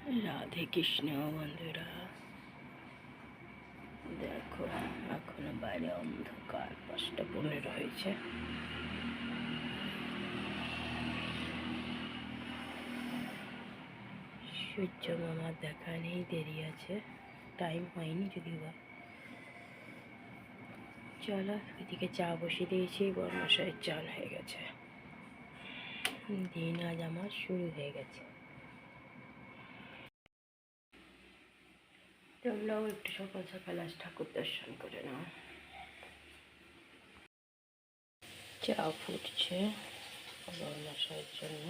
রাধে কৃষ্ণ বন্ধুরা, দেখো এখনো বাইরে অন্ধকার, 5:15 হয়েছে। সূর্য মামার দেখা নেই, দেরি আছে, টাইম হয়নি যদিও বা। চলো, এদিকে চা বসিয়ে দিয়েছি, বর্মশাইয়ের চান হয়ে গেছে। দিন আজ আমার শুরু হয়ে গেছে। তোমরাও একটু সকাল সকাল আজ ঠাকুর দর্শন করে নাও। চা ফুটছে বর্মশাইয়ের জন্য।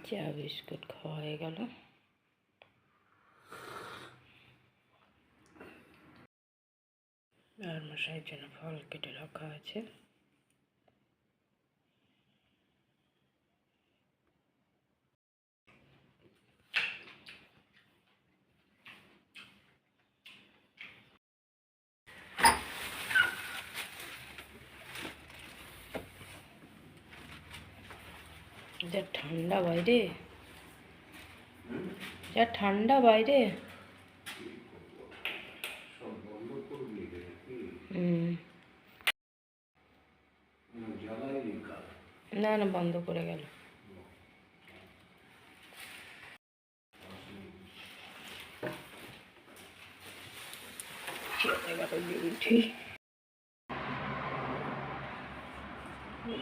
চা বিস্কুট খাওয়া হয়ে গেল। বর্মশাইয়ের জন্য ফল কেটে রাখা আছে। যা ঠান্ডা বাইরে, যা ঠান্ডা বাইরে। না না, বন্ধ করে গেল।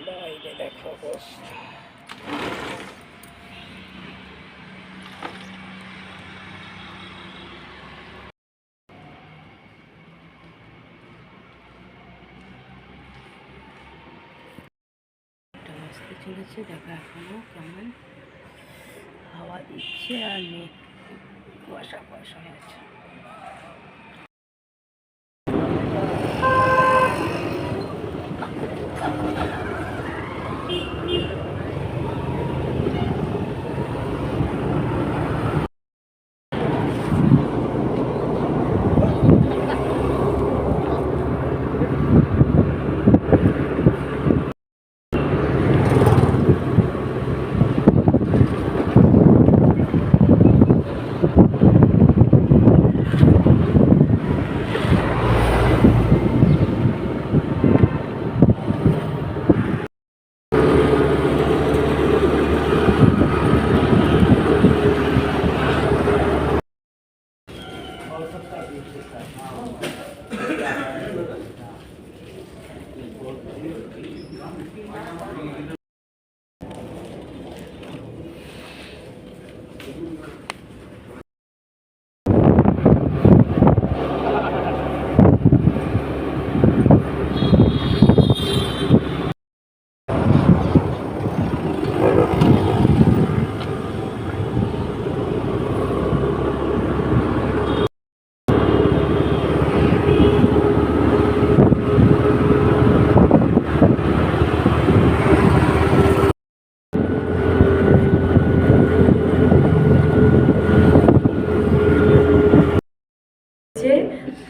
বাইরে দেখো অবস্থা। আসতে চলেছে, দেখো এখনো কেমন হাওয়া দিচ্ছে আর মেঘ কুয়াশা কুয়াশা হয়ে আছে।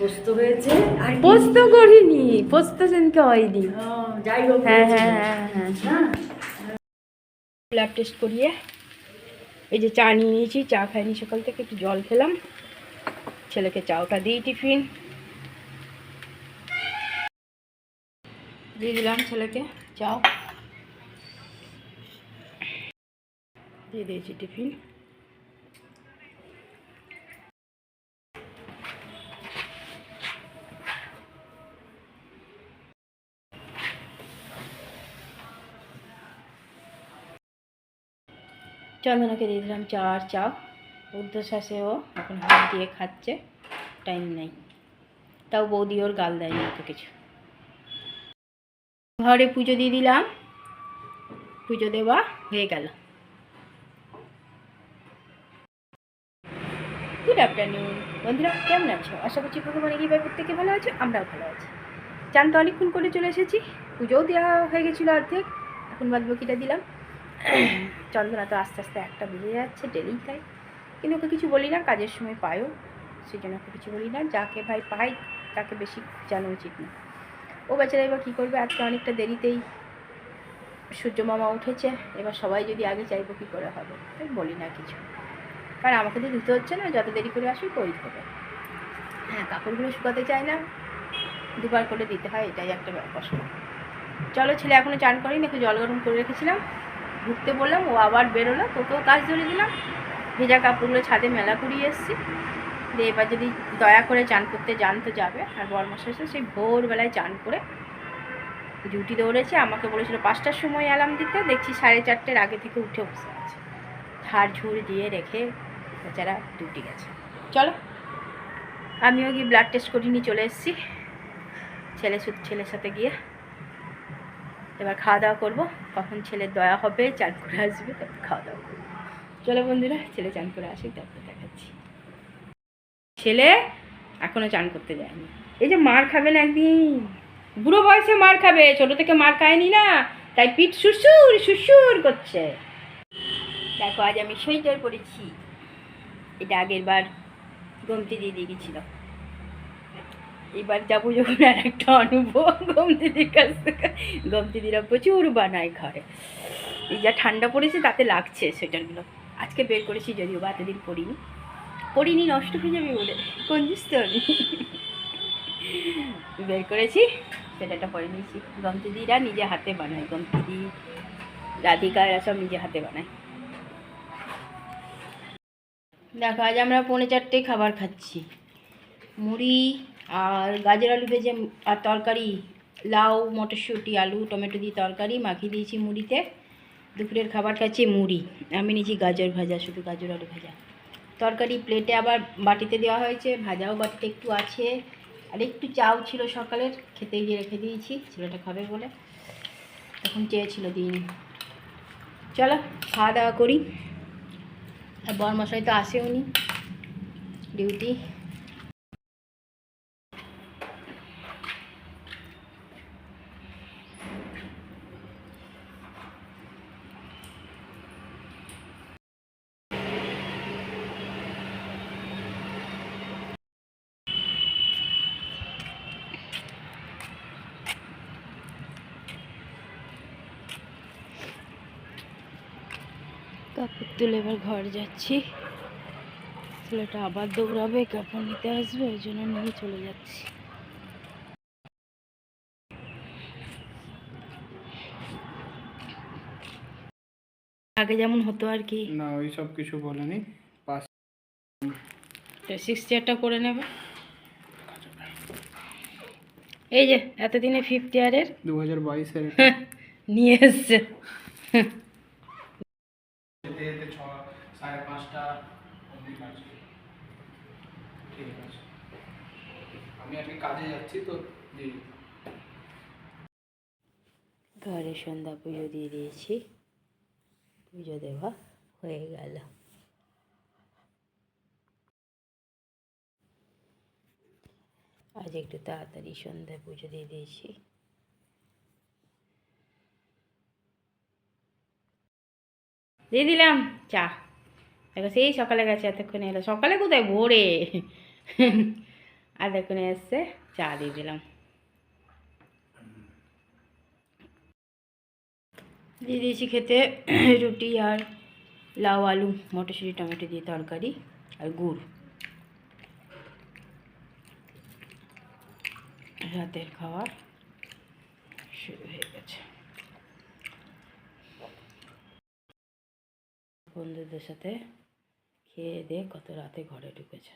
পোস্ত হয়েছে, আর পোস্ত করিনি, পোস্ত সেদিনকে হয়নি। যাই হোক, হ্যাঁ হ্যাঁ হ্যাঁ হ্যাঁ, ব্লাড টেস্ট করিয়ে এই যে চা নিয়ে নিয়েছি। চা খাইনি সকাল থেকে, একটু জল খেলাম। ছেলেকে চাওটা দিই, টিফিন দিয়ে দিলাম ছেলেকে, চাও দিয়ে দিয়েছি টিফিন। চন্দনাকে দিয়ে দিলাম চা আর চাও। ঊর্ধ্বশ্বাসেও এখন হাত দিয়ে খাচ্ছে, টাইম নেই। তাও বৌদি ওর গাল দেয়নি তো কিছু। ঘরে পুজো দিয়ে দিলাম, পুজো দেওয়া হয়ে গেল। গুড আফটারনুন বন্ধুরা, কেমন আছো? আশা করছি ভগবান কৃপায় প্রত্যেকে ভালো আছো, আমরাও ভালো আছি। চান তো অনেকক্ষণ করে চলে এসেছি, পুজোও দেওয়া হয়ে গেছিলো অর্ধেক, এখন বাদ বাকিটা দিলাম। চন্দনা তো আস্তে আস্তে 1টা বেজে যাচ্ছে, ডেলিই তাই, কিন্তু ওকে কিছু বলি না, কাজের সময় পায়ও, সেই জন্য ওকে কিছু বলি না। যাকে ভাই পাই তাকে বেশি জানা উচিত না। ও বেচারা এবার কী করবে, আজকে অনেকটা দেরিতেই সূর্য মামা উঠেছে, এবার সবাই যদি আগে চাইবো কী করে হবে, তাই বলি না কিছু, কারণ আমাকে তো দিতে হচ্ছে না, যত দেরি করে আসুক ওই হবে। হ্যাঁ, কাপড়গুলো শুকাতে চায় না, দুবার করে দিতে হয়, এটাই একটা কষ্ট। চলো, ছেলে এখনও চান করিনি, একটু জল গরম করে রেখেছিলাম, ঘুরতে বললাম, ও আবার বেরোলো, তোকেও কাজ ধরে দিলাম, ভেজা কাপড়গুলো ছাদে মেলা করিয়ে এসেছি। দিয়ে এবার যদি দয়া করে চান করতে যান তো যাবে, আর বরমশাই সেই ভোরবেলায় চান করে ডিউটি দৌড়েছে, আমাকে বলেছিল 5টার সময় অ্যালার্ম দিতে, দেখছি 4:30 আগে থেকে উঠে বসে আছে, ঝাড় ঝুড় দিয়ে রেখে বেচারা ডিউটি গেছে। চলো, আমিও গিয়ে ব্লাড টেস্ট করিয়ে নিয়ে চলে এসেছি ছেলের সাথে গিয়ে। এবার খাওয়া দাওয়া করবো, কখন ছেলের দয়া হবে চান করে আসবে তারপর খাওয়া দাওয়া করবো। চলো বন্ধুরা, ছেলে চান করে আসি, তারপর দেখাচ্ছি। ছেলে এখনো চান করতে যায়নি, এই যে মার খাবে না একদিন, বুড়ো বয়সে মার খাবে, ছোট থেকে মার খায়নি না, তাই পিঠ সুরসুর সুরসুর করছে। দেখো, আজ আমি সোয়েটার পরেছি, এটা আগের বার গমতি দিয়ে গেছিল, এবার যাবো যখন আর একটা অনুভব গমতিদির কাছ থেকে। গমতিদিরা প্রচুর বানায় ঘরে, এই যা ঠান্ডা পড়েছে তাতে লাগছে সোয়েটারগুলো। আজকে বের করেছি, যদিও বা এতদিন পরিনি নষ্ট হয়ে যাবে বলে, কঞ্জুস তো আমি। বের করেছি, সেটাটা পরে নিয়েছি। গমতিদিরা নিজে হাতে বানায়, গমতিদি রাধিকা এরা সব নিজে হাতে বানায়। দেখো, আজ আমরা 4:45 খাবার খাচ্ছি, মুড়ি আর গাজর আলু ভেজে আর তরকারি, লাউ মটরশুঁটি আলু টমেটো দিয়ে তরকারি মাখিয়ে দিয়েছি মুড়িতে। দুপুরের খাবার খাচ্ছি মুড়ি, আমি নিয়েছি গাজর ভাজা, শুধু গাজর আলু ভাজা। তরকারি প্লেটে আবার বাটিতে দেওয়া হয়েছে, ভাজাও বাটিতে একটু আছে, আর একটু চাউ ছিল সকালের, খেতে গিয়ে রেখে দিয়েছি, ছেলেটা খাবে বলে, তখন চেয়েছিল দিইনি। চলো খাওয়া দাওয়া করি, আর বরমশাই তো আসেও নি ডিউটি। কাপড় তুলে এবার ঘর যাচ্ছি, ছেলেটা আবার দৌড়াবে, কাপড় নিতে আসবে, ওই জন্য নিয়ে চলে যাচ্ছি। আগে যেমন হতো আর কি, না ওই সব কিছু বলেনি। পাস 6 চেয়ারটা করে নেবে, এই যে এতদিনে 5th ইয়ারের 2022-এর নিয়ে এসছে। যেতে যেতে 5:30টা অবধি কাজ করি। ঠিক আছে, আমি আজকে কাজে যাচ্ছি তো দিয়ে দিতে। ঘরে সন্ধ্যা পুজো দিয়ে দিয়েছি, পুজো দেওয়া হয়ে গেল। আজ একটু তাড়াতাড়ি সন্ধ্যা পুজো দিয়ে দিয়েছি। দিয়ে দিলাম চা, দেখো সেই সকালে গেছে, এতক্ষণে এলো, সকালে কোথায়, ভোরে। আর এতক্ষণে এসছে, চা দিয়ে দিলাম। দিয়ে দিয়েছি খেতে রুটি আর লাউ আলু মটরশুঁটি টমেটো দিয়ে তরকারি আর গুড়। রাতের খাবার শুরু হয়ে গেছে, বন্ধুদের সাথে খেয়ে দিয়ে কত রাতে ঘরে ঢুকেছে।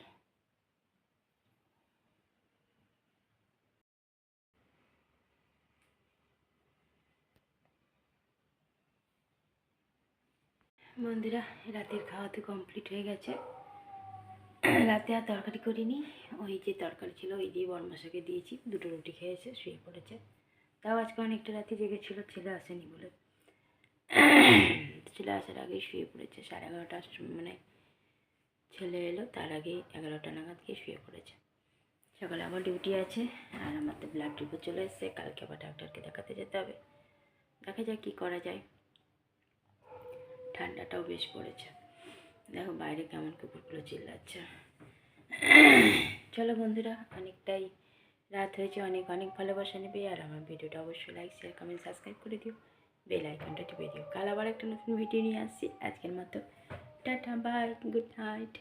বন্ধুরা, রাতের খাওয়া তো কমপ্লিট হয়ে গেছে, রাতে আর তরকারি করিনি, ওই যে তরকারি ছিল ওই দিয়ে বরমশাকে দিয়েছি, 2টো রুটি খেয়েছে, শুয়ে পড়েছে। তাও আজকে অনেকটা রাতে জেগেছিল, ছেলে আসেনি বলে, ছেলে আসার আগেই শুয়ে পড়েছে, 11:30 মানে ছেলে এলো তার আগেই 11টা নাগাদ গিয়ে শুয়ে পড়েছে। সকালে আবার ডিউটি আছে, আর আমার তো ব্লাড রিপোর্ট চলে এসছে, কালকে আবার ডাক্তারকে দেখাতে যেতে হবে, দেখা যাক কী করা যায়। ঠান্ডাটাও বেশ পড়েছে, দেখো বাইরে কেমন কুকুরগুলো চিল্লাচ্ছে। চলো বন্ধুরা, অনেকটাই রাত হয়েছে, অনেক অনেক ভালোবাসা নেবে, আর আমার ভিডিওটা অবশ্যই লাইক শেয়ার কমেন্ট সাবস্ক্রাইব করে দিও। বেল আইকনটা টিপে দিও। কাল আবার একটা নতুন ভিডিও নিয়ে আসছি। আজকের মতো টাটা বাই, গুড নাইট।